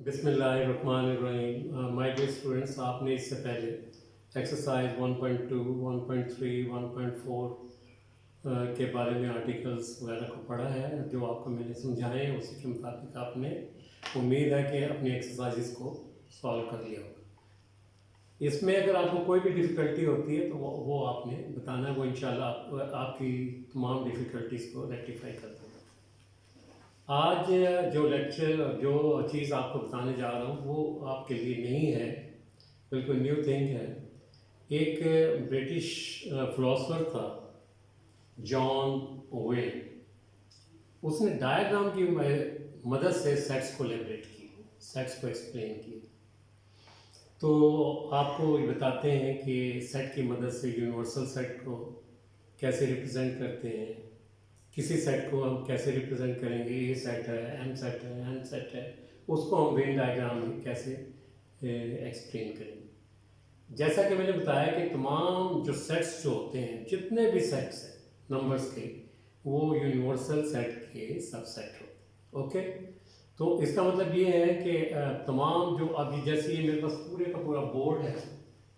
बिस्मिल्लाहिर्रहमानिर्रहीम। My dear students, आपने इससे पहले एक्सरसाइज 1.2, 1.3, 1.4 के बारे में आर्टिकल्स वगैरह को पढ़ा है, जो आपको मैंने समझाए हैं उसी के मुताबिक आपने उम्मीद है कि अपनी एक्सरसाइज को सॉल्व कर लिया होगा। इसमें अगर आपको कोई भी डिफ़िकल्टी होती है तो वो आपने बताना है, वो इंशाल्लाह आपकी तमाम डिफ़िकल्टीज़ को रेक्टिफाई कर देगा। आज जो लेक्चर जो चीज़ आपको बताने जा रहा हूँ वो आपके लिए नहीं है, बिल्कुल न्यू थिंग है। एक ब्रिटिश फिलोसोफर था जॉन ओवेन, उसने डायग्राम की मदद से सेट्स को लिबरेट की, सेट्स को एक्सप्लेन की। तो आपको ये बताते हैं कि सेट की मदद से यूनिवर्सल सेट को कैसे रिप्रेजेंट करते हैं, किसी सेट को हम कैसे रिप्रेजेंट करेंगे, ए सेट है, एम सेट है, एन सेट है, उसको हम वेन डायग्राम में कैसे एक्सप्लेन करेंगे। जैसा कि मैंने बताया कि तमाम जो सेट्स जो होते हैं, जितने भी सेट्स हैं नंबर्स के, वो यूनिवर्सल सेट के सबसेट होते हैं। ओके, तो इसका मतलब ये है कि तमाम जो अभी जैसे ये मेरे पास पूरे का पूरा बोर्ड है,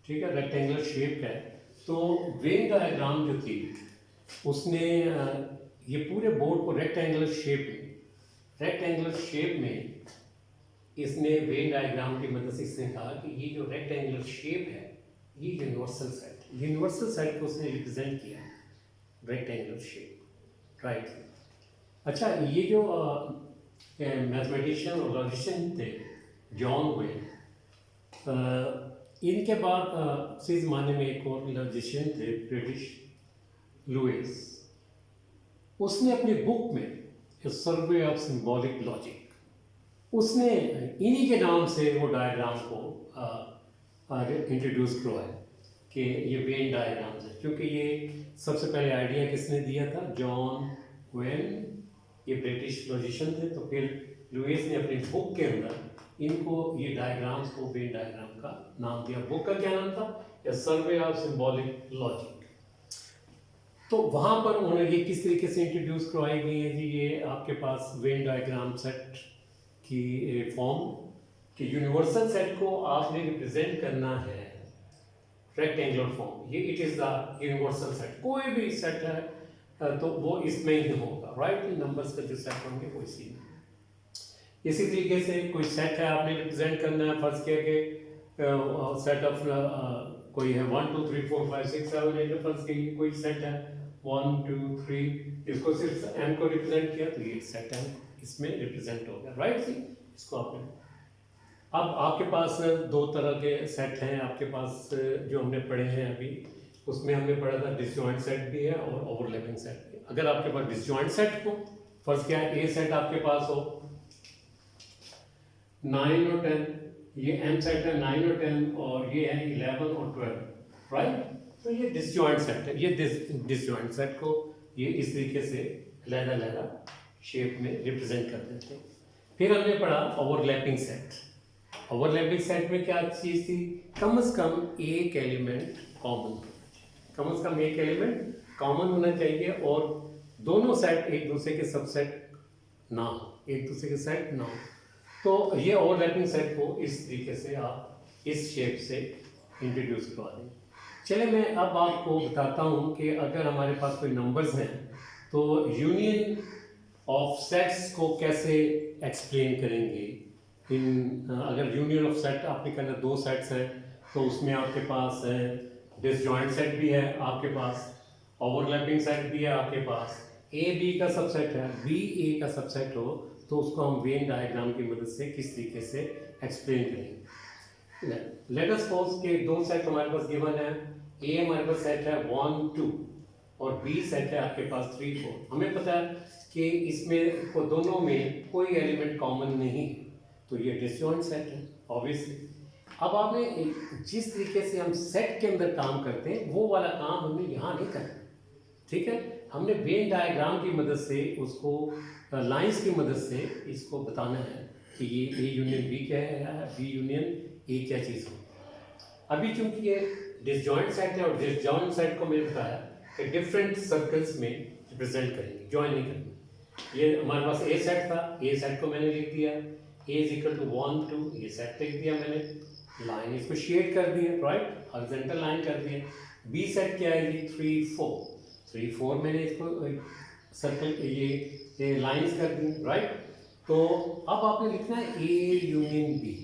ठीक है, रेक्टेंगुलर शेप है, तो वेन डायग्राम जो थी उसने ये पूरे बोर्ड को रेक्टेंगुलर शेप में इसने वेन डायग्राम की मदद से इसने कहा कि ये जो रेक्टेंगुलर शेप है ये यूनिवर्सल सेट को उसने रिप्रेजेंट किया रेक्टेंगुलर शेप, राइट। अच्छा, ये जो मैथमेटिशियन और लॉजिशियन थे जॉन वेन, इनके बाद इसी ज़माने में एक और लॉजिशियन थे ब्रिटिश लुइस, उसने अपनी बुक में सर्वे ऑफ सिंबॉलिक लॉजिक, उसने इन्हीं के नाम से वो डायग्राम को इंट्रोड्यूस करवाया कि ये वेन डायग्राम्स है। क्योंकि ये सबसे पहले आइडिया किसने दिया था? जॉन वेन, ये ब्रिटिश लॉजिशियन थे। तो फिर लुइस ने अपनी बुक के अंदर इनको ये डायग्राम्स को वेन डायग्राम का नाम दिया। बुक का क्या नाम था? Survey of symbolic logic. तो वहाँ पर उन्होंने ये किस तरीके से इंट्रोड्यूस करवाई गई है जी, ये आपके पास वेन डायग्राम सेट की फॉर्म कि यूनिवर्सल सेट को आपने रिप्रेजेंट करना है रेक्टेंगुलर फॉर्म, ये it is the universal set. कोई भी सेट है तो वो इसमें ही होगा, राइट। नंबर्स का जो सेट होंगे वो इसी में। इसी तरीके से कोई सेट है आपने रिप्रेजेंट करना है, फर्ज किया कि सेट ऑफ कोई है 1 2 3 4 5 6 7 8, फर्ज किया कोई सेट है 1 2 3, इसको सिर्फ m को रिप्रेजेंट किया तो ये सेट है इसमें रिप्रेजेंट हो गया, राइट जी। इसको आपने, अब आपके पास दो तरह के सेट हैं आपके पास जो हमने पढ़े हैं अभी, उसमें हमने पढ़ा था डिसजॉइंट सेट भी है और ओवरलैपिंग सेट भी। अगर आपके पास डिसजॉइंट सेट हो, फर्ज क्या है, ए सेट आपके पास हो 9 और 10, ये m सेट है 9 और 10, और ये है 11 और 12, राइट। तो ये डिसजॉइंट सेट है। ये डिसजॉइंट सेट को ये इस तरीके से लहदा शेप में रिप्रेजेंट कर देते हैं। फिर हमने पढ़ा ओवरलैपिंग सेट। ओवरलैपिंग सेट में क्या चीज़ थी? कम से कम एक एलिमेंट कॉमन, कम से कम एक एलिमेंट कॉमन होना चाहिए और दोनों सेट एक दूसरे के सबसेट ना हो, एक दूसरे के सेट ना हो। तो ये ओवरलैपिंग सेट को इस तरीके से आप इस शेप से इंट्रोड्यूस करवा दें। चले मैं अब आपको बताता हूँ कि अगर हमारे पास कोई नंबर्स हैं तो यूनियन ऑफ सेट्स को कैसे एक्सप्लेन करेंगे। अगर यूनियन ऑफ सेट आपने करना, दो सेट्स हैं तो उसमें आपके पास है डिसजॉइंट सेट भी है, आपके पास ओवरलैपिंग सेट भी है, आपके पास ए बी का सबसेट है, बी ए का सबसेट हो, तो उसको हम वेन डायग्राम की मदद से किस तरीके से एक्सप्लेन करेंगे। लेट अस सपोज के दो सेट हमारे पास गिवन है, ए हमारे पास सेट है 1 2 और बी सेट है आपके पास 3 4। हमें पता है कि इसमें को दोनों में कोई एलिमेंट कॉमन नहीं है, तो ये डिसजॉइंट सेट है ऑब्वियसली। अब आपने जिस तरीके से हम सेट के अंदर काम करते हैं वो वाला काम हमने यहाँ नहीं करना, ठीक है। हमने वेन डायग्राम की मदद से उसको लाइंस की मदद से इसको बताना है कि ये ए यूनियन बी क्या है, बी यूनियन ए क्या चीज़ है। अभी चूंकि ये डिसजॉइंट सेट है और डिसजॉइंट सेट को मैंने बताया कि डिफरेंट सर्कल्स में रिप्रेजेंट करेंगे, ज्वाइन नहीं करेंगे। ये हमारे पास ए सेट था, ए सेट को मैंने लिख दिया, ए इज इक्वल टू 1 2, ये सेट लिख दिया मैंने, लाइन इसको शेड कर दी है, राइट, हॉरिजॉन्टल लाइन कर दी है। बी सेट क्या है जी, 3 4, 3 4 मैंने इसको सर्कल ये लाइंस कर दी, राइट। तो अब आपने लिखना है A union B,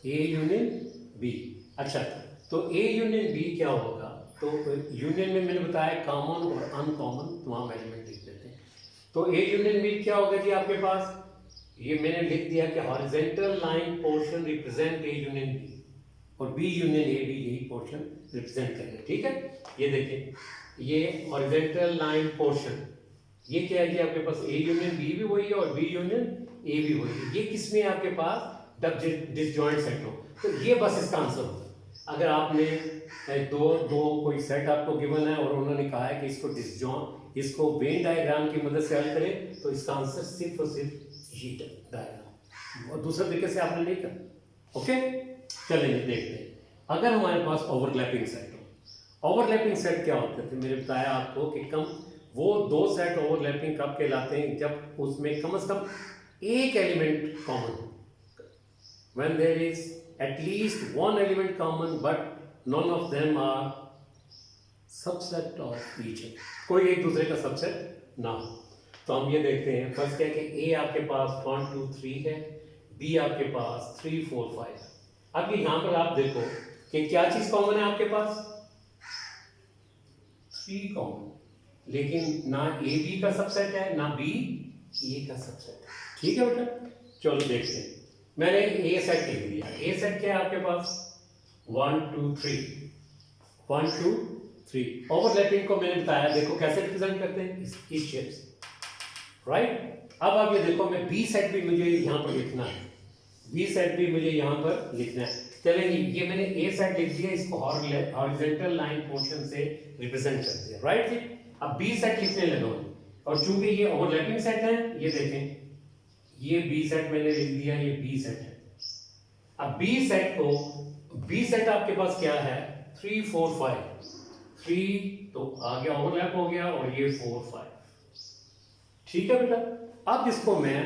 A union B. अच्छा, तो ए यूनियन बी क्या होगा, तो यूनियन में मैंने बताया कॉमन और अनकॉमन, तो हम एलिमेंट लिख देते हैं। तो ए यूनियन बी क्या होगा जी आपके पास, ये मैंने लिख दिया कि horizontal line portion represent A union B, और बी यूनियन ए भी यही पोर्शन रिप्रेजेंट करेंगे, ठीक है। ये देखिए, ये हॉरिजॉन्टल लाइन पोर्शन, ये क्या है जी आपके पास, ए यूनियन बी भी वही है और बी यूनियन ए भी वही है। ये किसमें आपके पास डिसजॉइंट सेट हो, तो ये बस इसका आंसर होगा। अगर आपने दो कोई सेट आपको गिवन है और उन्होंने कहा है कि इसको डिसजॉइंट, इसको वेन डायग्राम की मदद से हल करें, तो इसका आंसर सिर्फ और सिर्फ ये डायग्राम, और दूसरे तरीके से आपने नहीं करना। ओके, चलिए देखते हैं। अगर हमारे पास ओवरलैपिंग सेट हो, ओवरलैपिंग सेट क्या होते थे, मैंने बताया आपको कि वो दो सेट ओवरलैपिंग कब कहलाते हैं, जब उसमें कम से कम एक एलिमेंट कॉमन हो, when there is at least one element common but none of them are subset of each other, कोई एक दूसरे का सबसेट ना हो। तो हम ये देखते हैं, फर्स्ट क्या है कि ए आपके पास 1 2 3 है, बी आपके पास 3 4 5। अब ये यहाँ पर आप देखो कि क्या चीज कॉमन है आपके पास, 3 कॉमन, लेकिन ना ए बी का सबसेट है ना बी ए का सबसेट है, ठीक है बेटा। चलो देखते हैं, मैंने ए सेट लिख दिया। ए सेट क्या है आपके पास, 1 2 3, 1 2 3। ओवरलैपिंग को मैंने बताया, देखो कैसे रिप्रेजेंट करते हैं, इस शेप से, राइट। अब आप ये देखो, मैं बी सेट भी मुझे यहाँ पर लिखना है, बी सेट भी मुझे यहाँ पर लिखना है। चलेंगे, ये मैंने ए सेट लिख दिया, इसको हॉरिजॉन्टल लाइन पोर्शन से रिप्रेजेंट कर दिया, राइट जी। अब बी सेट लिखने लगा, और चूंकि ये ओवरलैपिंग सेट है, ये देखें, ये बी सेट मैंने लिख दिया, ये बी सेट है। अब बी सेट को, बी सेट आपके पास क्या है, 3 4 5, 3 तो आ गया, ओवरलैप हो गया, और ये 4 5, ठीक है बेटा। अब इसको मैं,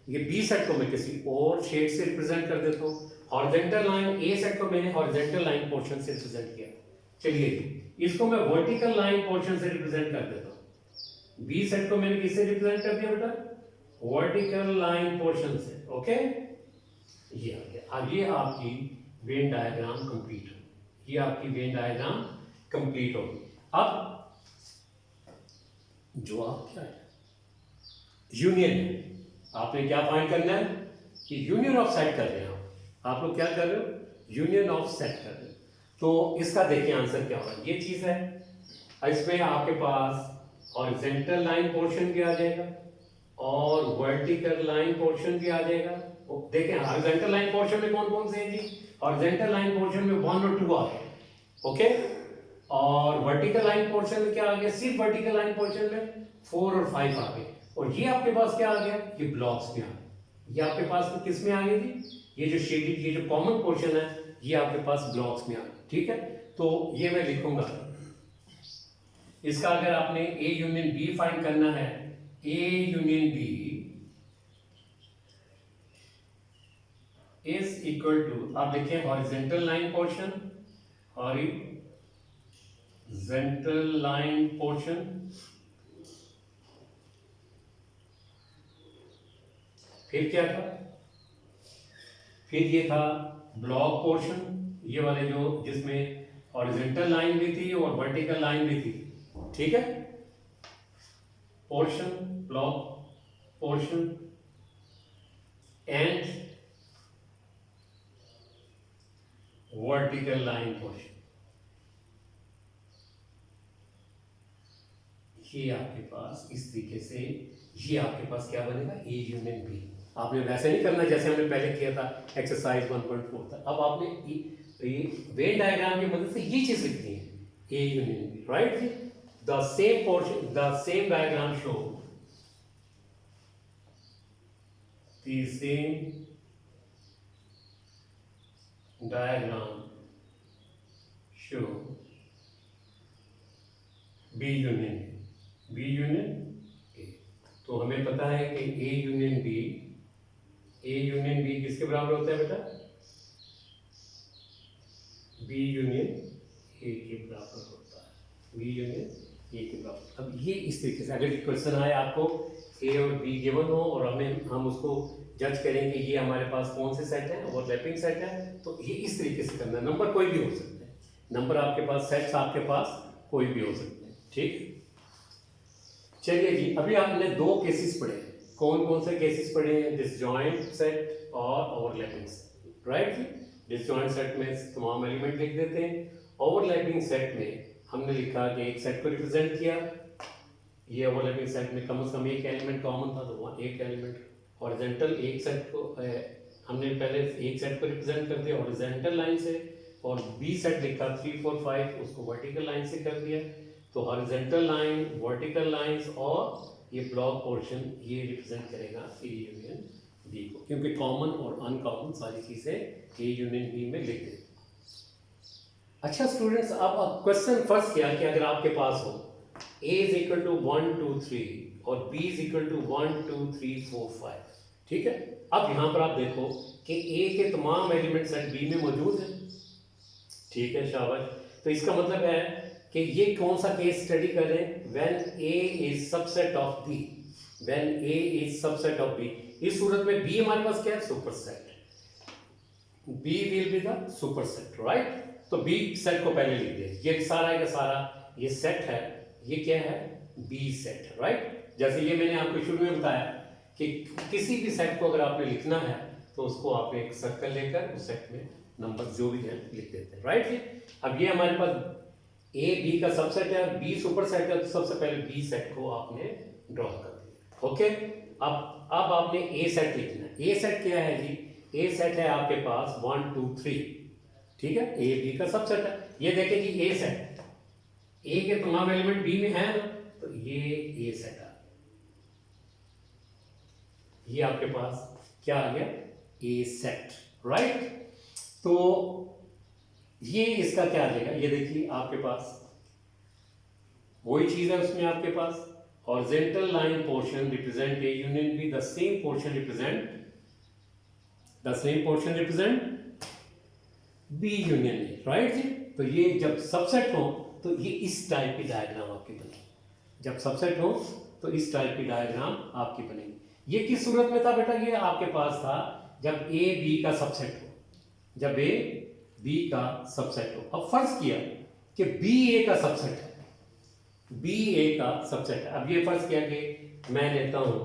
ये बी सेट को मैं किसी और शेड से रिप्रेजेंट कर देता हूँ। हॉरिजॉन्टल लाइन ए सेट को मैंने हॉरिजॉन्टल लाइन पोर्शन से रिप्रेजेंट किया, चलिए इसको मैं वर्टिकल लाइन पोर्शन से रिप्रेजेंट कर देता हूँ। बी सेट को मैंने किससे रिप्रेजेंट कर दिया बेटा, वर्टिकल लाइन पोर्शन से, ओके। ये आ गया। अब ये आपकी वेन डायग्राम कंप्लीट हो, ये आपकी वेन डायग्राम कंप्लीट होगी। अब जवाब क्या है, यूनियन है। आपने क्या फाइंड करना है कि यूनियन ऑफ सेट कर रहे हो आप लोग क्या कर रहे हो, यूनियन ऑफ सेट कर रहे हो। तो इसका देखिए आंसर क्या होगा, ये चीज है, इसमें आपके पास हॉरिजॉन्टल लाइन पोर्शन भी आ जाएगा और वर्टिकल लाइन पोर्शन भी आ जाएगा। देखें हॉरिजॉन्टल लाइन पोर्शन में कौन कौन से हैं जी, हॉरिजॉन्टल लाइन पोर्शन में 1 और 2 आ गए, ओके। और वर्टिकल लाइन पोर्शन में क्या आ गया, सिर्फ वर्टिकल लाइन पोर्शन में 4 और 5 आ गए। और ये आपके पास क्या आ गया, ये ब्लॉक्स में आ गए। ये आपके पास किस में आ गई थी, ये जो शेडेड, ये जो कॉमन पोर्शन है, ये आपके पास ब्लॉक्स में आ गए, ठीक है। तो ये मैं लिखूंगा, इसका अगर आपने ए यूनियन बी फाइंड करना है, A union B is equal to, आप देखिए horizontal line portion, horizontal line portion फिर क्या था, फिर ये था ब्लॉक पोर्शन, ये वाले जो जिसमें हॉरिजॉन्टल लाइन भी थी और वर्टिकल लाइन भी थी, ठीक है। Portion, block portion and vertical line portion, ये आपके पास इस तरीके से, ये आपके पास क्या बनेगा, ए यूनियन बी। आपने वैसे नहीं करना जैसे हमने पहले किया था, एक्सरसाइज 1.4 था। अब आपने वेन डायग्राम की मदद से ये चीज लिखनी है, A union B, right. The same portion, the same diagram show, the same diagram show B union, B union A. तो हमें पता है कि A union B A union B किसके बराबर होता है बेटा? बी यूनियन ए के बराबर होता है, बी यूनियन ए के बराबर। अब ये इस तरीके से अगर क्वेश्चन आए आपको ए और बी गिवन हो और हम उसको जज करें कि ये हमारे पास कौन से सेट है, ओवरलैपिंग सेट है, तो ये इस तरीके से करना है। नंबर कोई भी हो सकते हैं, नंबर आपके पास, सेट्स आपके पास कोई भी हो सकते हैं, ठीक। चलिए जी, अभी आपने दो केसेस पढ़े। कौन कौन से केसेस पढ़े हैं? डिसजॉइंट सेट और ओवरलैपिंग सेट, राइट जी। डिसजॉइंट सेट में तमाम एलिमेंट लिख देते हैं, ओवरलैपिंग सेट में हमने लिखा कि एक सेट को रिप्रेजेंट किया। ये ओवरलैपिंग सेट में कम से कम एक एलिमेंट कॉमन था, तो वहाँ एक एलिमेंट हॉरिजॉन्टल, एक सेट को हमने पहले एक सेट को रिप्रेजेंट कर दिया हॉरिजॉन्टल लाइन से, और बी सेट लिखा 3 4 5 उसको वर्टिकल लाइन से कर दिया। तो हॉरिजॉन्टल लाइन, वर्टिकल लाइंस और ये ब्लॉक पोर्शन ये रिप्रेजेंट करेगा ए यूनियन बी को, क्योंकि कॉमन और अनकॉमन सारी चीजें ए यूनियन बी में लिख दें। अच्छा स्टूडेंट्स, अब क्वेश्चन फर्स्ट किया कि अगर आपके पास हो a इज इक्वल टू 1 2 3 और b इज इक्वल टू 1 2 3 4 5, ठीक है। अब यहां पर आप देखो कि a के तमाम एलिमेंट सेट b में मौजूद हैं, ठीक है, शाबाश। तो इसका मतलब है कि ये कौन सा केस स्टडी कर रहे हैं? When a is subset of b, when a is subset of b। इस सूरत में b हमारे पास क्या है? Superset. b will be the superset, right. तो b सेट को पहले लिख दे। ये सारा का सारा ये सेट है, ये क्या है? b set, right. जैसे ये मैंने आपको शुरू में बताया कि किसी भी सेट को अगर आपने लिखना है तो उसको आप एक सर्कल लेकर उस सेट में नंबर जो भी है लिख देते हैं, राइट जी। अब ये हमारे पास ए बी का सबसेट है और बी सुपर सेट है, तो सबसे पहले बी सेट को आपने ड्रॉ कर दिया, ओके। अब आपने ए सेट लिखना है। ए सेट क्या है जी? ए सेट है आपके पास 1 2 3, ठीक है, ए बी का सबसेट है। ये देखें जी, ए सेट, ए के तमाम एलिमेंट बी में है ना, तो ये ए सेट आ गया। ये आपके पास क्या आ गया? ए सेट, राइट। तो ये इसका क्या आ जाएगा? ये देखिए आपके पास वही चीज है उसमें आपके पास horizontal line portion represent A union B, the same portion represent B union A, right जी। तो ये जब सबसेट हो तो ये इस टाइप की डायग्राम आपकी बनेगी। जब सबसेट हो तो इस टाइप की डायग्राम आपकी बनेगी। ये किस सूरत में था बेटा? ये आपके पास था जब ए बी का सबसेट हो, जब ए बी का सबसेट हो। अब फर्ज किया कि बी ए का सबसेट है, बी ए का सबसेट है। अब ये फर्ज किया कि मैं लेता हूं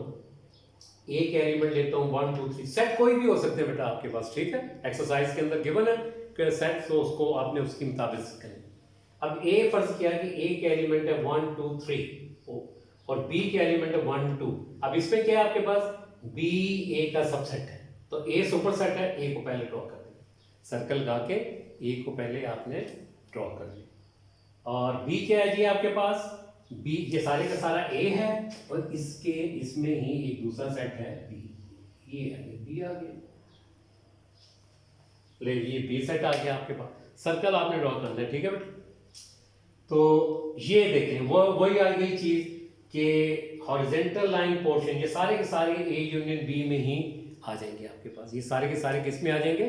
एक एलिमेंट लेता हूं 1 2 3, सेट कोई भी हो सकते हैं बेटा आपके पास, ठीक है। एक्सरसाइज के अंदर गिवन है कि सेट, तो उसको आपने उसके मुताबिक करें। अब ए फर्ज किया कि ए के एलिमेंट है 1 2 3 और बी के एलिमेंट है 1 2। अब इसमें क्या है आपके पास? बी ए का सबसेट है, तो ए सुपर सेट है, ए को पहले ड्रॉ कर दिया, सर्कल लगा के ए को पहले आपने ड्रॉ कर लिया। और बी क्या है जी आपके पास? बी, ये सारे का सारा ए है और इसके इसमें ही एक दूसरा सेट है बी, ये है बी आ गया, ले ये बी सेट आ गया आपके पास। सर्कल आपने ड्रॉ करना है, ठीक है बेटा। तो ये देखें वो वही आ गई चीज कि हॉरिजॉन्टल लाइन पोर्शन, ये सारे के सारे ए यूनियन बी में ही आ जाएंगे आपके पास। ये सारे के सारे किस में आ जाएंगे?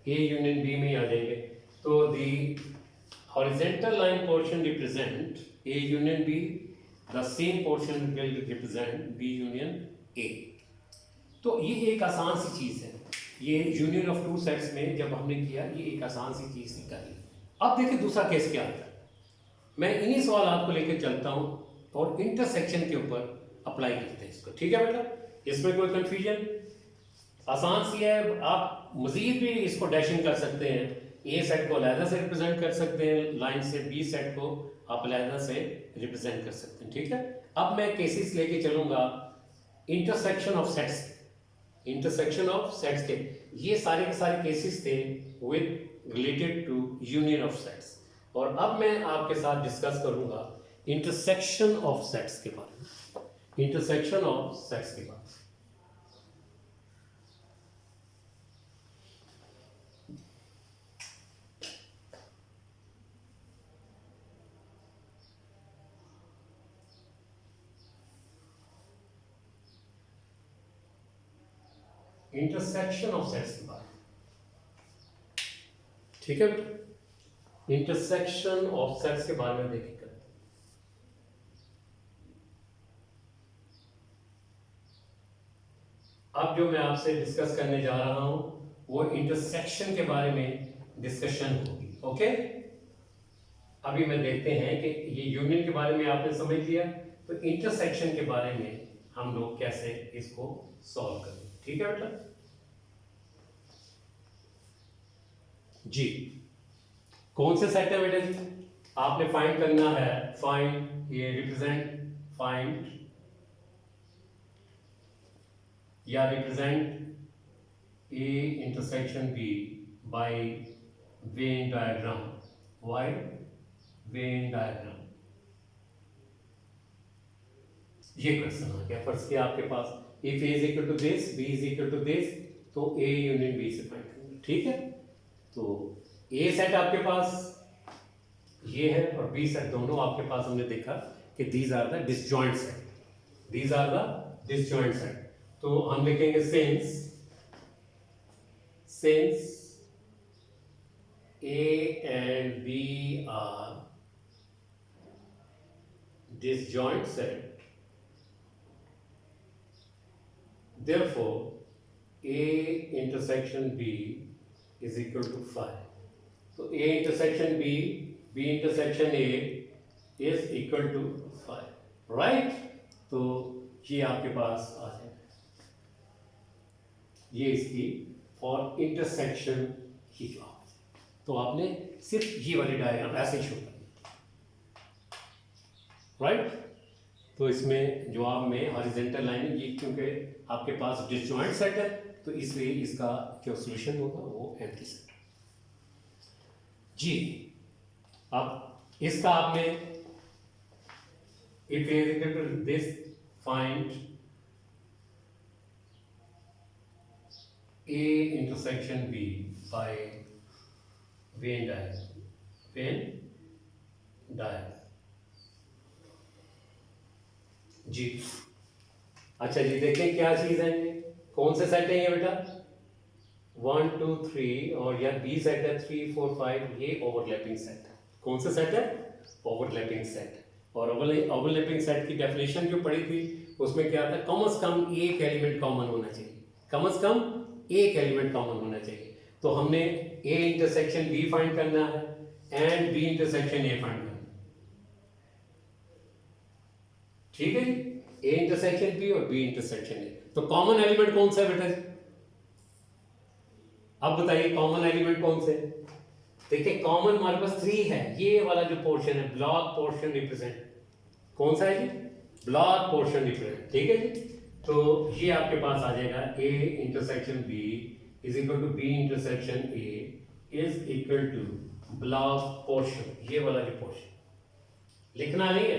ए यूनियन बी में ही आ जाएंगे। तो दी horizontal line portion represent A union B, the same portion will represent B union A। तो ये एक आसान सी चीज है, ये यूनियन ऑफ टू सेट्स में जब हमने किया, ये एक आसान सी चीज निकाली। अब देखिए दूसरा केस क्या आता है। मैं इन्हीं सवाल को लेकर चलता हूं और इंटरसेक्शन के ऊपर अप्लाई करते हैं इसको, ठीक है बेटा। इसमें कोई कंफ्यूजन? आसान सी है। आप मजीद भी इसको डैशिंग कर सकते हैं, ए सेट को अलहदा से रिप्रेजेंट कर सकते हैं लाइन से, बी सेट को आप अलहदा से रिप्रेजेंट कर सकते हैं, ठीक है। अब मैं केसेस लेके चलूंगा intersection of sets, intersection of sets के। ये सारे के सारे केसेस थे with related to union of sets. और अब मैं आपके साथ डिस्कस करूंगा इंटरसेक्शन ऑफ सेट्स के बारे में, इंटरसेक्शन ऑफ सेट्स के बारे में। इंटरसेक्शन ऑफ सेट्स के बारे में, ठीक है बेटा, इंटरसेक्शन ऑफ सेट्स के बारे में देखिए। अब जो मैं आपसे डिस्कस करने जा रहा हूं वो इंटरसेक्शन के बारे में डिस्कशन होगी, ओके। अभी मैं देखते हैं कि ये यूनियन के बारे में आपने समझ लिया, तो इंटरसेक्शन के बारे में हम लोग कैसे इसको सॉल्व करें, ठीक है बेटा जी। कौन से सेट है बेटा जी, आपने फाइंड करना है, फाइंड, ये रिप्रेजेंट, फाइंड या represent A intersection B by Venn diagram, via Venn diagram. ये क्वेश्चन आ गया, फर्स्ट किया आपके पास, if A is equal to this, B is equal to this, तो ए यूनियन बी से फाइंड करेंगे, ठीक है। तो ए सेट आपके पास ये है और बी सेट, दोनों आपके पास हमने देखा कि these are the disjoint set, these are the disjoint set. तो हम लिखेंगे since A and B are disjoint set, therefore A intersection B is equal to phi. So A intersection B, B intersection A is equal to phi, right? तो ये आपके पास आ जाएगा, ये इसकी फॉर इंटरसेक्शन की जवाब। तो आपने सिर्फ ये वाली डायग्राम ऐसे शो करनी, राइट। तो इसमें जवाब में हॉरिजॉन्टल लाइन, ये क्योंकि आपके पास डिसजॉइंट सेट है तो इसलिए इसका जो सॉल्यूशन होगा वो एम्प्टी सेट जी। अब इसका आपने if A is equal to this, find A intersection B by Venn diagram, Venn diagram जी। अच्छा जी, देखें क्या चीज है ये, कौन से सेट है ये बेटा, 1 2 3, और या बी सेट है 3 4 5, ये ओवरलैपिंग सेट है। कौन सा सेट है, ओवरलैपिंग सेट। और ओवरलैपिंग सेट की डेफिनेशन जो पढ़ी थी उसमें क्या था, कम से कम एक एलिमेंट कॉमन होना चाहिए, कम से कम एक एलिमेंट कॉमन होना चाहिए। तो हमने ए इंटरसेक्शन बी फाइंड करना है and B intersection A find करना है, ठीक है जी। ए इंटरसेक्शन बी और बी इंटरसेक्शन ए, तो कॉमन एलिमेंट कौन सा है बेटा जी, अब बताइए कॉमन एलिमेंट कौन से। देखिए कॉमन हमारे पास 3 है, ये वाला जो पोर्शन है ब्लॉक पोर्शन रिप्रेजेंट, कौन सा है जी, ब्लॉक पोर्शन रिप्रेजेंट, ठीक है जी। तो ये आपके पास आ जाएगा A intersection B is equal to B intersection A is equal to block portion, ये वाला जो पोर्शन लिखना नहीं है,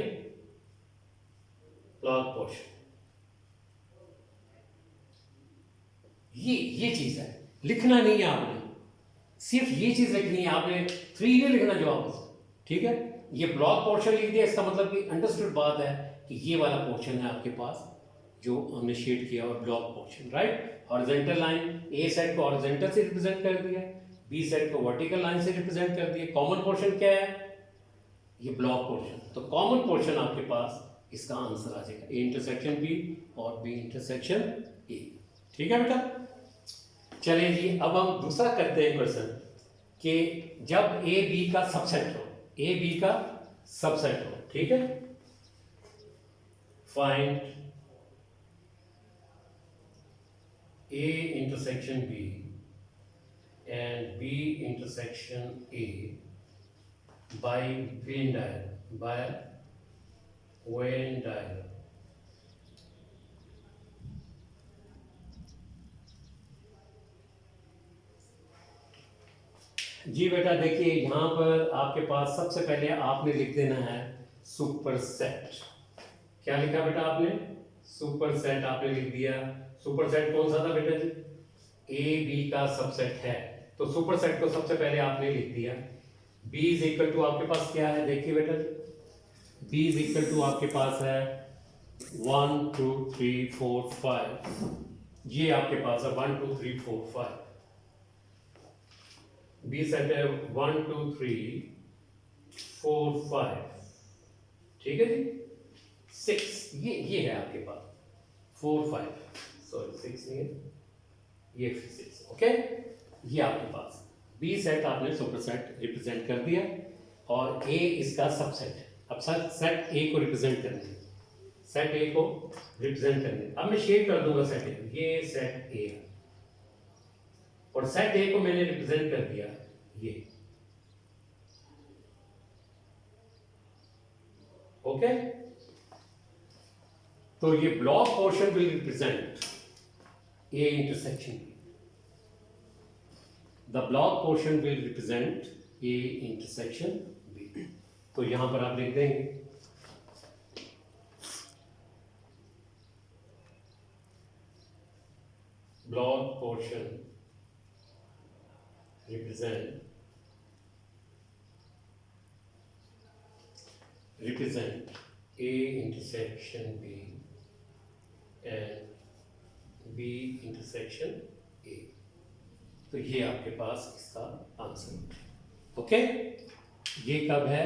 ब्लॉक पोर्शन, ये चीज है, लिखना नहीं है आपने, सिर्फ ये चीज लिखनी है आपने, 3 नहीं लिखना जवाब, ठीक है। ये ब्लॉक पोर्शन लिख दिया, इसका मतलब कि अंडरस्टूड बात है कि ये वाला पोर्शन है आपके पास जो हमने शेड किया और block portion, right. Horizontal line, A set को हॉरिजॉन्टल से रिप्रेजेंट कर दिया, बी सेट को वर्टिकल लाइन से रिप्रेजेंट कर दिया। कॉमन पोर्शन क्या है, ये ब्लॉक पोर्शन। तो कॉमन पोर्शन आपके पास इसका आंसर आ जाएगा, ए इंटरसेक्शन बी और बी इंटरसेक्शन ए, ठीक है बेटा। चलिए जी, अब हम दूसरा करते हैं क्वेश्चन कि जब ए बी का सबसेट हो, ए बी का सबसेट हो, ठीक है। Find A intersection B and B intersection A by Venn diagram, by Venn diagram. जी बेटा देखिए, यहाँ पर आपके पास सबसे पहले आपने लिख देना है सुपरसेट। क्या लिखा बेटा आपने, सुपरसेट आपने लिख दिया। सुपरसेट कौन सा था बेटा जी, ए बी का सबसेट है, तो सुपरसेट को सबसे पहले आपने लिख दिया। B इज इक्वल टू आपके पास क्या है, देखिए बेटा जी, B इज इक्वल टू आपके पास है 1 2 3 4 5, ये आपके पास है 1 2 3 4 5, बी सेट है 1 2 3 4 5, ठीक है जी। 6 ये है आपके पास 4 5, सॉरी 6 नहीं है, ये 6, ओके। ये आपके पास बी सेट आपने सुपर सेट रिप्रेजेंट कर दिया और ए इसका सबसेट है। अब सेट ए को रिप्रेजेंट करना है, सेट ए को रिप्रेजेंट करने, अब मैं शेड कर दूंगा सेट ए, ये सेट ए है और सेट ए को मैंने रिप्रेजेंट कर दिया ये, ओके। तो ये block portion will represent A intersection B, the block portion will represent A intersection B. तो यहां पर आप लिख देंगे block portion represent A intersection B and B intersection A। तो ये आपके पास इसका आंसर, ओके। ये कब है,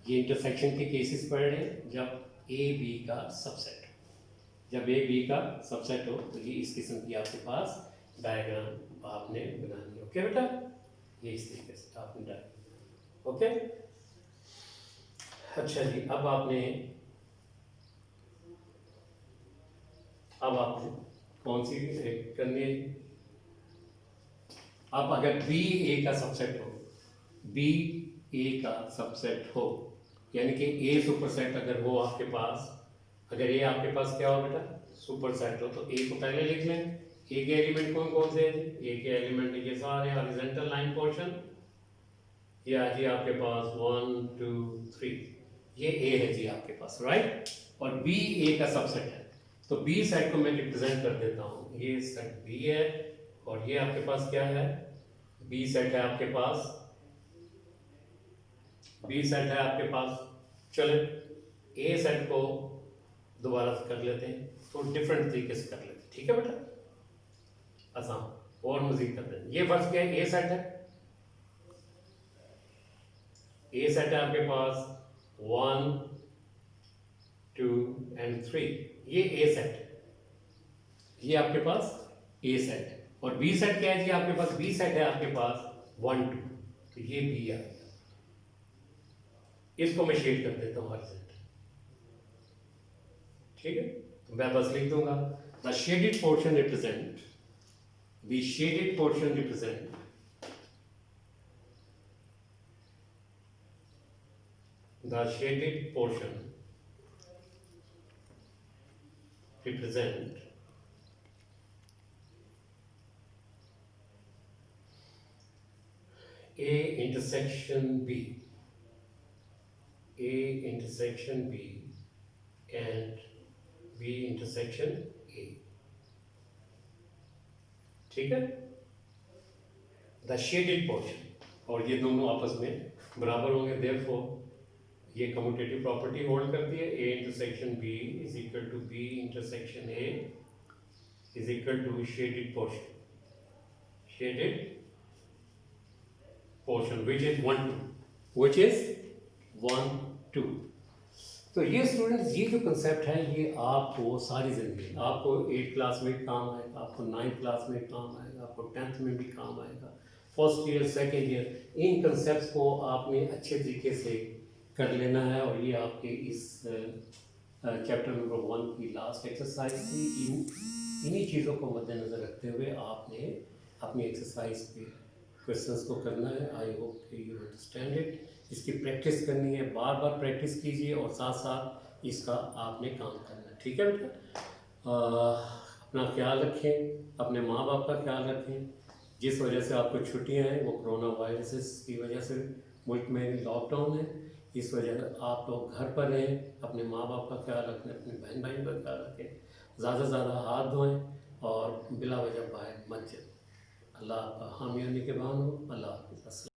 ये इंटरसेक्शन के केसेस पढ़ रहे हैं जब ए बी का सबसेट, जब ए बी का सबसेट हो तो ये इस किस्म की आपके पास डायग्राम आपने बनानी है, ओके बेटा। ये इस तरीके से आपने डायग्राम, ओके। अच्छा जी, अब आपने कौन सी करनी है। अब अगर बी ए का सबसेट हो, बी ए का सबसेट हो, यानी कि ए सुपर सेट अगर हो आपके पास, अगर ये आपके पास क्या हो बेटा सुपर सेट हो, तो ए को पहले लिख लें। ए के एलिमेंट कौन कौन से हैं, ए के एलिमेंट ये सारे हॉरिजॉन्टल लाइन पोर्शन, ये आ जी आपके पास 1 2 3, ये ए है जी आपके पास, राइट। और बी ए का सबसेट है, तो बी सेट को मैं रिप्रेजेंट कर देता हूँ, ये सेट बी है और ये आपके पास क्या है, बी सेट है आपके पास, बी सेट है आपके पास। चलो ए सेट को दोबारा से कर लेते हैं, तो डिफरेंट तरीके से कर लेते हैं, ठीक है बेटा, आसान और मजीद कर दें। ये फर्स्ट क्या है, ए सेट है, ए सेट है आपके पास 1 2 and 3, ये ए सेट है, ये आपके पास ए सेट है। और बी सेट क्या है जी आपके पास, बी सेट है आपके पास 1 2, तो ये बी आ गया। इसको मैं शेड कर देता हूँ हॉरिजॉन्टल, ठीक है। तो मैं बस लिख दूंगा the shaded portion represent, the shaded portion represent the shaded portion represent A intersection B, A intersection B and B intersection A, ठीक है। द शेडेड पोर्शन, और ये दोनों आपस में बराबर होंगे, देयरफॉर ये कम्यूटेटिव प्रॉपर्टी होल्ड करती है, A intersection B is equal to B intersection A is equal to shaded portion, shaded portion which is 1 2, which is 1 2। तो ये स्टूडेंट्स, ये जो कंसेप्ट है ये आपको सारी जिंदगी, आपको 8th क्लास में काम आएगा, आपको 9th क्लास में काम आएगा, आपको 10th में भी काम आएगा, फर्स्ट ईयर सेकेंड ईयर, इन कंसेप्ट को आपने अच्छे तरीके से कर लेना है। और ये आपके इस चैप्टर नंबर 1 की लास्ट एक्सरसाइज थी। इन्हीं चीज़ों को मद्देनज़र रखते हुए आपने अपनी एक्सरसाइज पे क्वेश्चंस को करना है। आई होप कि यू अंडरस्टैंड इट। इसकी प्रैक्टिस करनी है, बार बार प्रैक्टिस कीजिए और साथ साथ इसका आपने काम करना है, ठीक है बेटा। अपना ख्याल रखें, अपने माँ बाप का ख्याल रखें। जिस वजह से आपको छुट्टियां हैं वो कोरोना वायरस की वजह से, मुल्क में लॉकडाउन है, इस वजह से आप लोग घर पर रहें, अपने माँ बाप का ख्याल रखें, अपने बहन भाई का ख्याल रखें, ज़्यादा से ज़्यादा हाथ धोएं और बिला वजह बाहर मत जाएं। अल्लाह आपका हामी होने के बाद हो। अल्लाह हाफ़िज़।